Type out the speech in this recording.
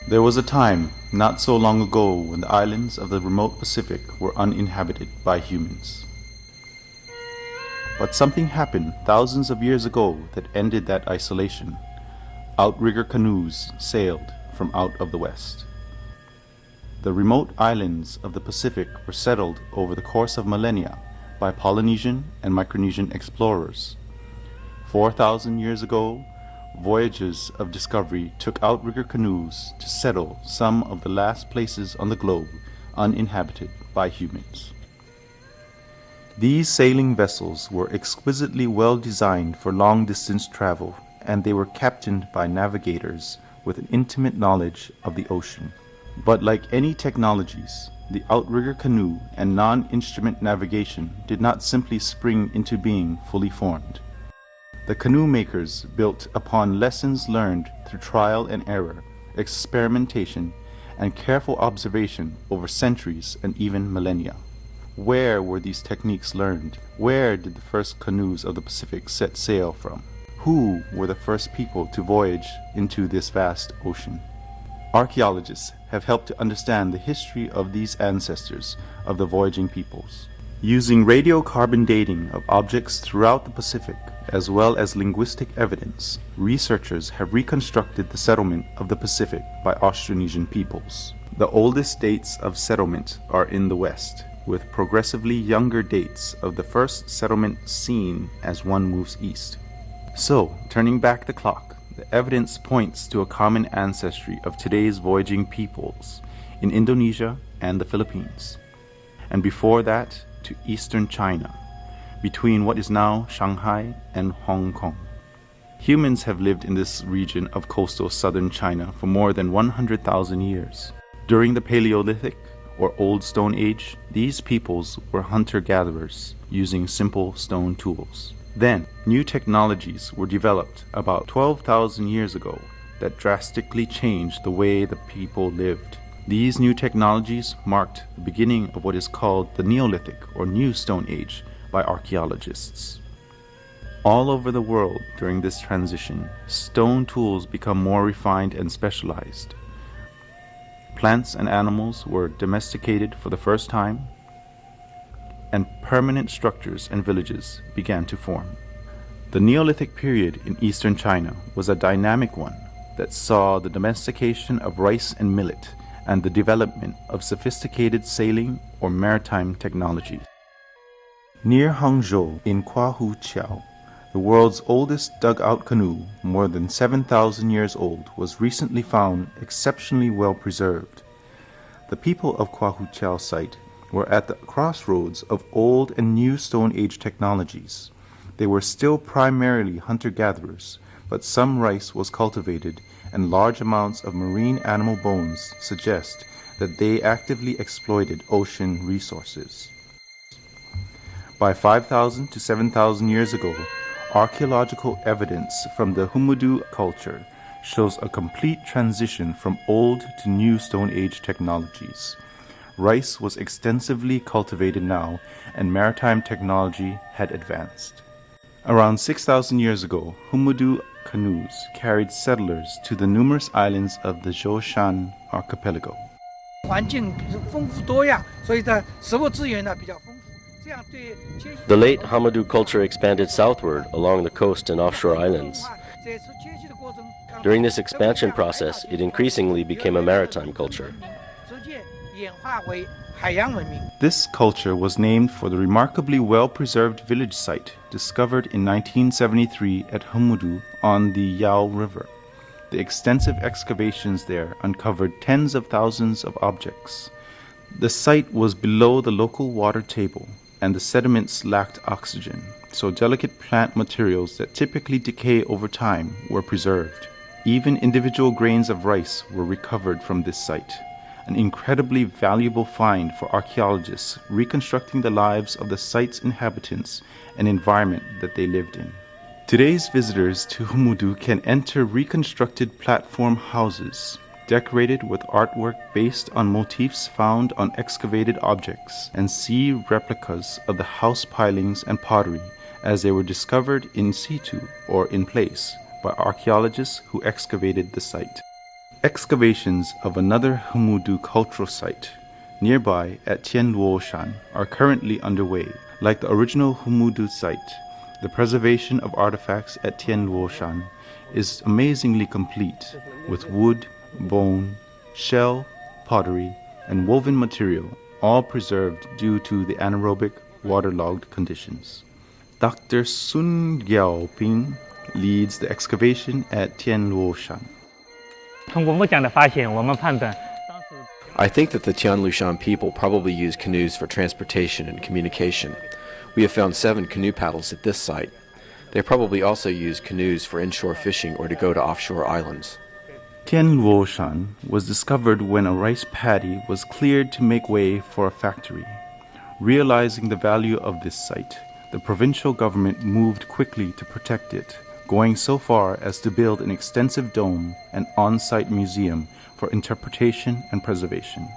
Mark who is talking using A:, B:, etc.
A: There was a time, not so long ago, when the islands of the remote Pacific were uninhabited by humans. But something happened thousands of years ago that ended that isolation. Outrigger canoes sailed from out of the west. The remote islands of the Pacific were settled over the course of millennia by Polynesian and Micronesian explorers. 4,000 years ago, voyages of discovery took outrigger canoes to settle some of the last places on the globe uninhabited by humans. These sailing vessels were exquisitely well designed for long-distance travel, and they were captained by navigators with an intimate knowledge of the ocean. But like any technologies, the outrigger canoe and non-instrument navigation did not simply spring into being fully formed. The canoe makers built upon lessons learned through trial and error, experimentation, and careful observation over centuries and even millennia. Where were these techniques learned? Where did the first canoes of the Pacific set sail from? Who were the first people to voyage into this vast ocean? Archaeologists have helped to understand the history of these ancestors of the voyaging peoples. Using radiocarbon dating of objects throughout the Pacific, as well as linguistic evidence, researchers have reconstructed the settlement of the Pacific by Austronesian peoples. The oldest dates of settlement are in the West, with progressively younger dates of the first settlement seen as one moves east. So, turning back the clock, the evidence points to a common ancestry of today's voyaging peoples in Indonesia and the Philippines, and before that to eastern China, between what is now Shanghai and Hong Kong. Humans have lived in this region of coastal southern China for more than 100,000 years. During the Paleolithic or Old Stone Age, these peoples were hunter-gatherers using simple stone tools. Then, new technologies were developed about 12,000 years ago that drastically changed the way the people lived. These new technologies marked the beginning of what is called the Neolithic or New Stone Age by archaeologists. All over the world during this transition, stone tools become more refined and specialized. Plants and animals were domesticated for the first time, and permanent structures and villages began to form. The Neolithic period in eastern China was a dynamic one that saw the domestication of rice and millet and the development of sophisticated sailing or maritime technology. Near Hangzhou in Kwahuqiao, the world's oldest dugout canoe, more than 7,000 years old, was recently found exceptionally well preserved. The people of Kwahuqiao site were at the crossroads of old and new Stone Age technologies. They were still primarily hunter-gatherers, but some rice was cultivated, and large amounts of marine animal bones suggest that they actively exploited ocean resources. By 5,000 to 7,000 years ago, archaeological evidence from the Humudu culture shows a complete transition from old to new Stone Age technologies. Rice was extensively cultivated now, and maritime technology had advanced. Around 6,000 years ago, Humudu canoes carried settlers to the numerous islands of the Zhoushan archipelago.
B: The late Humudu culture expanded southward along the coast and offshore islands. During this expansion process, it increasingly became a maritime culture.
A: This culture was named for the remarkably well-preserved village site discovered in 1973 at Humudu on the Yao River. The extensive excavations there uncovered tens of thousands of objects. The site was below the local water table, and the sediments lacked oxygen, so delicate plant materials that typically decay over time were preserved. Even individual grains of rice were recovered from this site, an incredibly valuable find for archaeologists reconstructing the lives of the site's inhabitants and environment that they lived in. Today's visitors to Humudu can enter reconstructed platform houses, decorated with artwork based on motifs found on excavated objects, and see replicas of the house pilings and pottery as they were discovered in situ or in place by archaeologists who excavated the site. Excavations of another Humudu cultural site nearby at Tianluoshan are currently underway. Like the original Humudu site, the preservation of artifacts at Tianluoshan is amazingly complete, with wood, bone, shell, pottery, and woven material all preserved due to the anaerobic, waterlogged conditions. Dr. Sun Yaoping leads the excavation at Tianluoshan.
C: I think that the Tianlushan people probably use canoes for transportation and communication. We have found 7 canoe paddles at this site. They probably also use canoes for inshore fishing or to go to offshore islands.
A: Tianluoshan was discovered when a rice paddy was cleared to make way for a factory. Realizing the value of this site, the provincial government moved quickly to protect it, going so far as to build an extensive dome and on-site museum for interpretation and preservation.